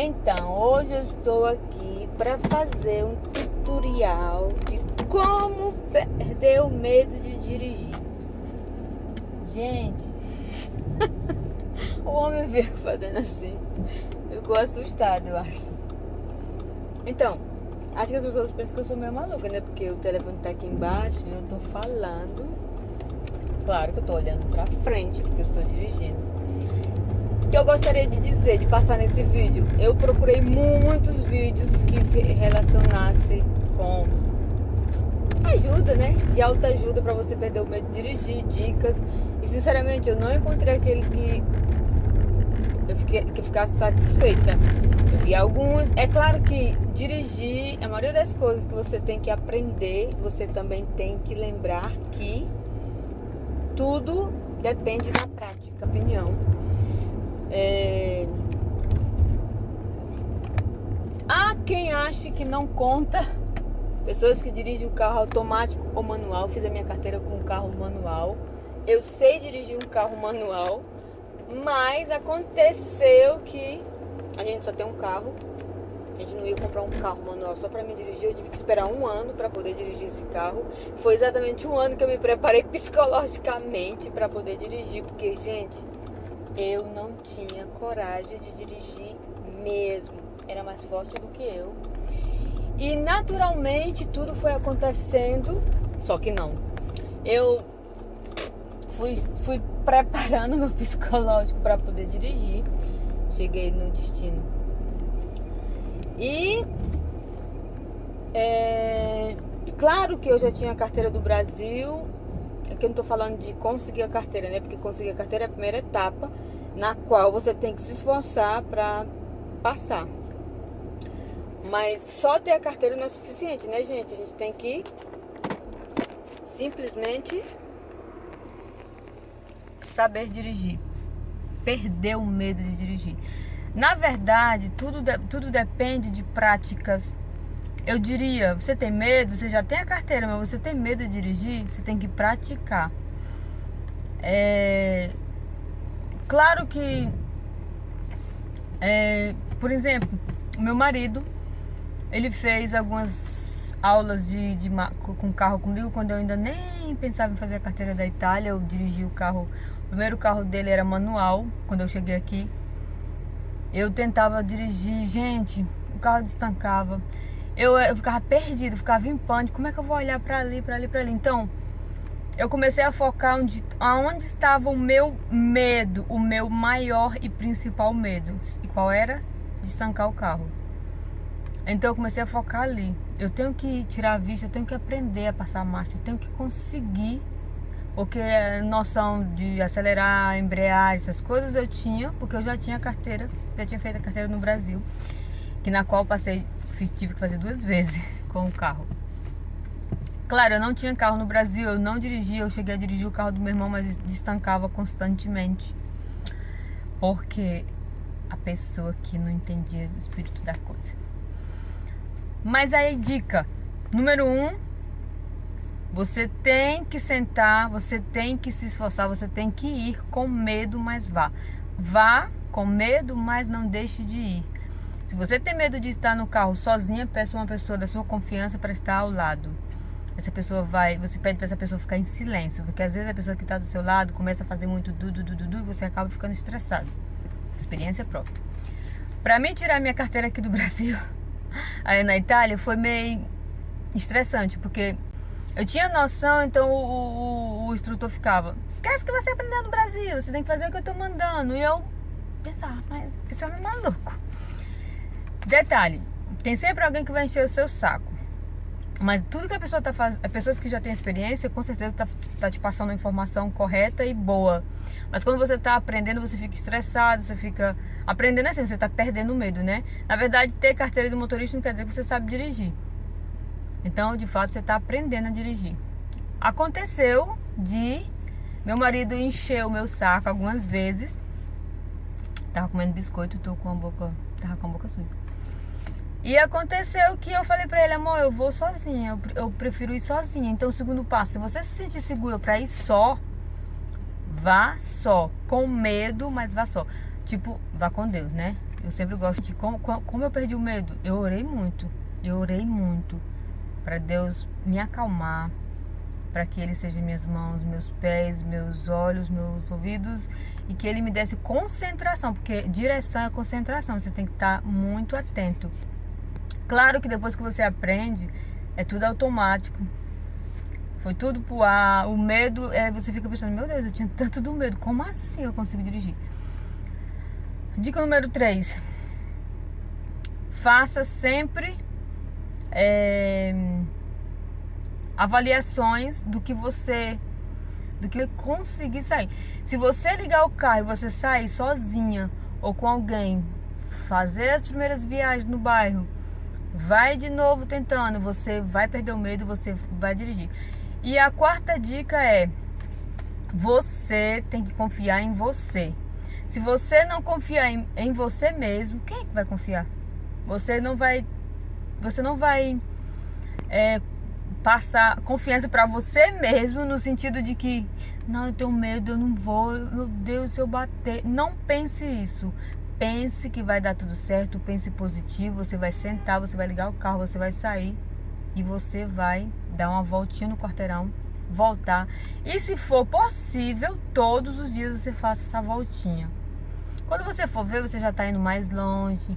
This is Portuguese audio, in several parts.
Então, hoje eu estou aqui para fazer um tutorial de como perder o medo de dirigir. Gente, o homem veio fazendo assim, ficou assustado, eu acho. Então, acho que as pessoas pensam que eu sou meio maluca, né? Porque o telefone tá aqui embaixo e eu tô falando. Claro que eu tô olhando pra frente, porque eu estou dirigindo. O que eu gostaria de dizer, de passar nesse vídeo, eu procurei muitos vídeos que se relacionassem com ajuda, né? De autoajuda pra você perder o medo de dirigir, dicas. E sinceramente, eu não encontrei aqueles que eu ficasse satisfeita. Eu vi alguns. É claro que dirigir, a maioria das coisas que você tem que aprender, você também tem que lembrar que tudo depende da prática, opinião. Há quem ache que não conta pessoas que dirigem o carro automático ou manual. Eu fiz a minha carteira com um carro manual. Eu sei dirigir um carro manual, mas aconteceu que a gente só tem um carro. A gente não ia comprar um carro manual só para me dirigir. Eu tive que esperar um ano para poder dirigir esse carro. Foi exatamente um ano que eu me preparei psicologicamente para poder dirigir, porque, gente, eu não tinha coragem de dirigir mesmo. Era mais forte do que eu. E naturalmente tudo foi acontecendo, só que não. Eu fui preparando meu psicológico para poder dirigir. Cheguei no destino. E claro que eu já tinha a carteira do Brasil. É que eu não tô falando de conseguir a carteira, né? Porque conseguir a carteira é a primeira etapa, na qual você tem que se esforçar para passar. Mas só ter a carteira não é suficiente, né, gente? A gente tem que simplesmente saber dirigir. Perder o medo de dirigir. Na verdade, tudo depende de práticas. Eu diria, você tem medo, você já tem a carteira, mas você tem medo de dirigir, você tem que praticar. Claro que, por exemplo, o meu marido, ele fez algumas aulas com carro comigo quando eu ainda nem pensava em fazer a carteira da Itália. Eu dirigi o carro, o primeiro carro dele era manual, quando eu cheguei aqui. Eu tentava dirigir, gente, o carro destancava. Eu ficava perdido, ficava em pânico. Como é que eu vou olhar pra ali, pra ali, pra ali? Então, eu comecei a focar aonde estava o meu medo, o meu maior e principal medo. E qual era? De estancar o carro. Então eu comecei a focar ali. Eu tenho que tirar a vista, eu tenho que aprender a passar a marcha, eu tenho que conseguir. Porque a noção de acelerar, embreagem, essas coisas eu tinha, porque eu já tinha a carteira, já tinha feito a carteira no Brasil, na qual tive que fazer 2 vezes com o carro. Claro, eu não tinha carro no Brasil, eu não dirigia, eu cheguei a dirigir o carro do meu irmão, mas destancava constantemente. Porque a pessoa que não entendia o espírito da coisa. Mas aí, dica número 1, você tem que sentar, você tem que se esforçar, você tem que ir com medo, mas vá. Vá com medo, mas não deixe de ir. Se você tem medo de estar no carro sozinha, peça uma pessoa da sua confiança para estar ao lado. Você pede para essa pessoa ficar em silêncio, porque às vezes a pessoa que está do seu lado começa a fazer muito du e você acaba ficando estressado. Experiência própria. Para mim tirar minha carteira aqui do Brasil, aí na Itália, foi meio estressante, porque eu tinha noção, então o instrutor ficava: esquece que você aprendeu no Brasil, você tem que fazer o que eu tô mandando. E eu pensava, mas esse homem é maluco. Detalhe, tem sempre alguém que vai encher o seu saco. Mas tudo que a pessoa tá fazendo, pessoas que já têm experiência, com certeza tá te passando a informação correta e boa. Mas quando você tá aprendendo, você fica estressado, você fica aprendendo assim, você tá perdendo o medo, né? Na verdade, ter carteira de motorista não quer dizer que você sabe dirigir. Então, de fato, você tá aprendendo a dirigir. Aconteceu de meu marido encher o meu saco algumas vezes. Tava comendo biscoito, tava com a boca suja. E aconteceu que eu falei pra ele: amor, eu vou sozinha, eu prefiro ir sozinha. Então, o segundo passo, se você se sentir segura pra ir só, vá só, com medo, mas vá só. Tipo, vá com Deus, né? Eu sempre gosto de... Como eu perdi o medo? Eu orei muito. Eu orei muito para Deus me acalmar, para que Ele seja minhas mãos, meus pés, meus olhos, meus ouvidos, e que Ele me desse concentração, porque direção é concentração, você tem que estar muito atento. Claro que depois que você aprende, é tudo automático, foi tudo pro ar. O medo, você fica pensando, meu Deus, eu tinha tanto do medo, como assim eu consigo dirigir? Dica número 3, faça sempre avaliações do que conseguir sair. Se você ligar o carro e você sair sozinha ou com alguém, fazer as primeiras viagens no bairro, vai de novo tentando, você vai perder o medo, você vai dirigir. E a quarta dica é: você tem que confiar em você. Se você não confiar em você mesmo, quem é que vai confiar? Você não vai passar confiança para você mesmo, no sentido de que não, eu tenho medo, eu não vou, meu Deus, se eu bater. Não pense isso. Pense que vai dar tudo certo, pense positivo. Você vai sentar, você vai ligar o carro, você vai sair e você vai dar uma voltinha no quarteirão, voltar. E se for possível, todos os dias você faça essa voltinha. Quando você for ver, você já está indo mais longe,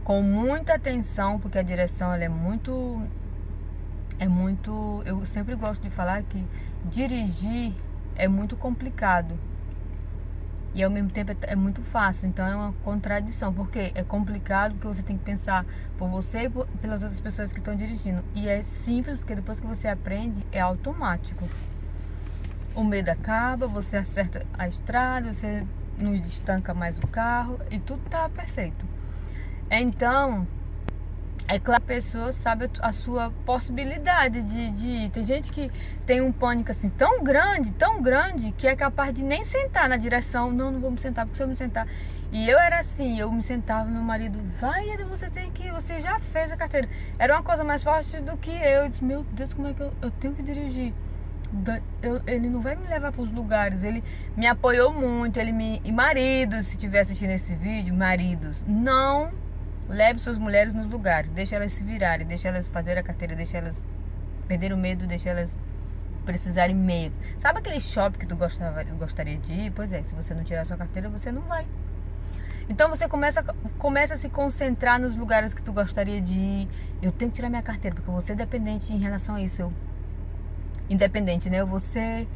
com muita atenção, porque a direção ela é muito... Eu sempre gosto de falar que dirigir é muito complicado e ao mesmo tempo é muito fácil. Então é uma contradição, porque é complicado porque você tem que pensar por você e pelas outras pessoas que estão dirigindo, e é simples porque depois que você aprende é automático. O medo acaba, você acerta a estrada, você não estanca mais o carro e tudo tá perfeito. Então, é claro que a pessoa sabe a sua possibilidade de ir. Tem gente que tem um pânico assim tão grande, que é capaz de nem sentar na direção. Não vou me sentar, porque se eu me sentar... E eu era assim, eu me sentava, meu marido, vai, você tem que ir, você já fez a carteira. Era uma coisa mais forte do que eu. Eu disse, meu Deus, como é que eu tenho que dirigir? Ele não vai me levar para os lugares. Ele me apoiou muito, E maridos, se estiver assistindo esse vídeo, maridos, não... Leve suas mulheres nos lugares, deixa elas se virarem, deixa elas fazer a carteira, deixa elas perder o medo, deixa elas precisarem medo. Sabe aquele shopping que tu gostaria de ir? Pois é, se você não tirar sua carteira, você não vai. Então você começa a se concentrar nos lugares que tu gostaria de ir. Eu tenho que tirar minha carteira, porque eu vou ser dependente em relação a isso. Independente, né? Eu vou ser...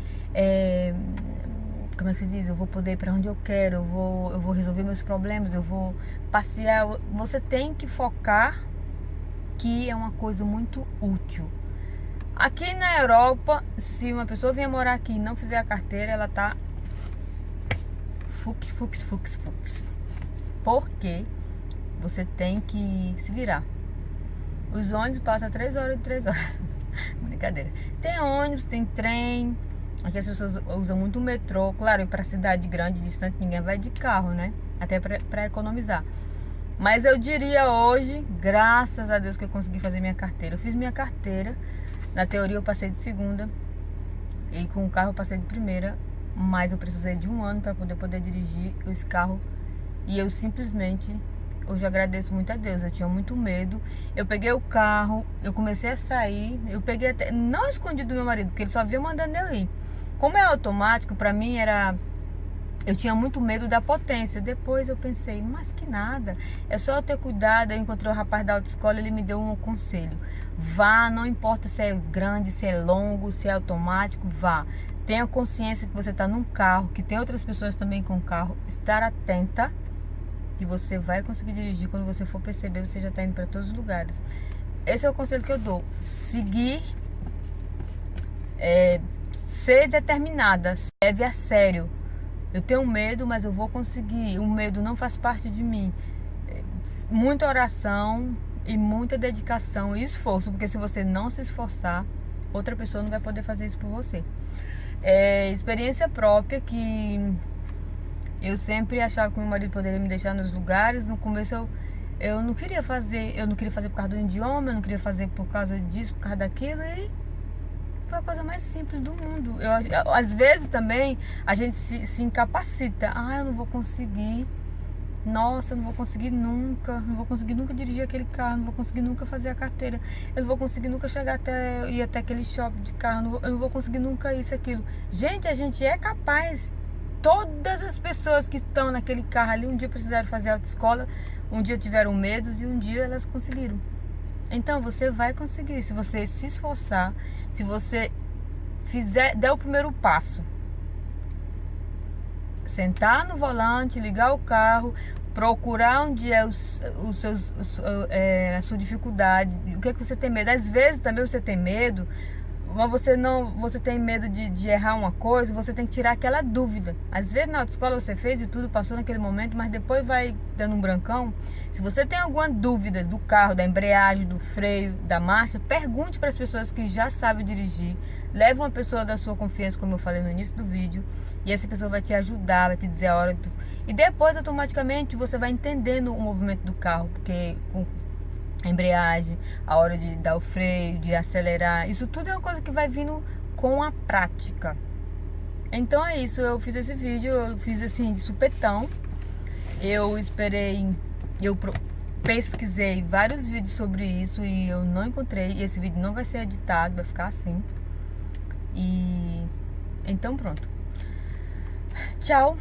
como é que se diz? Eu vou poder ir para onde eu quero, eu vou resolver meus problemas, eu vou passear. Você tem que focar, que é uma coisa muito útil. Aqui na Europa, se uma pessoa vier morar aqui e não fizer a carteira, ela tá fux. Porque você tem que se virar. Os ônibus passam 3 horas. Brincadeira. Tem ônibus, tem trem. Aqui as pessoas usam muito o metrô. Claro, e para cidade grande, distante, ninguém vai de carro, né? Até para economizar. Mas eu diria hoje, graças a Deus que eu consegui fazer minha carteira. Eu fiz minha carteira. Na teoria eu passei de segunda. E com o carro eu passei de primeira. Mas eu precisei de 1 ano para poder dirigir esse carro. E eu simplesmente... Hoje eu agradeço muito a Deus. Eu tinha muito medo. Eu peguei o carro, eu comecei a sair. Eu peguei até... Não escondi do meu marido, porque ele só via mandando eu ir. Como é automático, pra mim era... Eu tinha muito medo da potência. Depois eu pensei, mas que nada. É só eu ter cuidado. Eu encontrei o rapaz da autoescola, ele me deu um conselho. Vá, não importa se é grande, se é longo, se é automático, vá. Tenha consciência que você está num carro, que tem outras pessoas também com carro. Estar atenta, que você vai conseguir dirigir. Quando você for perceber, você já está indo para todos os lugares. Esse é o conselho que eu dou. Seguir, ser determinada, leve a sério. Eu tenho medo, mas eu vou conseguir. O medo não faz parte de mim. Muita oração e muita dedicação e esforço, porque se você não se esforçar, outra pessoa não vai poder fazer isso por você. Experiência própria, que eu sempre achava que meu marido poderia me deixar nos lugares. No começo eu não queria fazer, por causa do idioma, eu não queria fazer por causa disso, por causa daquilo, e foi a coisa mais simples do mundo. Às vezes também a gente se incapacita. Eu não vou conseguir, nossa, eu não vou conseguir nunca, não vou conseguir nunca dirigir aquele carro, não vou conseguir nunca fazer a carteira, eu não vou conseguir nunca chegar ir até aquele shopping de carro, eu não vou conseguir nunca isso, aquilo. Gente, a gente é capaz. Todas as pessoas que estão naquele carro ali, um dia precisaram fazer autoescola, um dia tiveram medo e um dia elas conseguiram. Então você vai conseguir, se você se esforçar, se você der o primeiro passo. Sentar no volante, ligar o carro, procurar onde é a sua dificuldade, o que é que você tem medo. Às vezes também você tem medo, mas você tem medo de errar uma coisa, você tem que tirar aquela dúvida. Às vezes na autoescola você fez e tudo, passou naquele momento, mas depois vai dando um brancão. Se você tem alguma dúvida do carro, da embreagem, do freio, da marcha, pergunte para as pessoas que já sabem dirigir. Leve uma pessoa da sua confiança, como eu falei no início do vídeo, e essa pessoa vai te ajudar, vai te dizer a hora. E depois, automaticamente, você vai entendendo o movimento do carro, porque com a embreagem, a hora de dar o freio, de acelerar, isso tudo é uma coisa que vai vindo com a prática. Então é isso, eu fiz esse vídeo, eu fiz assim de supetão. Eu pesquisei vários vídeos sobre isso e eu não encontrei. E esse vídeo não vai ser editado, vai ficar assim. E então pronto. Tchau.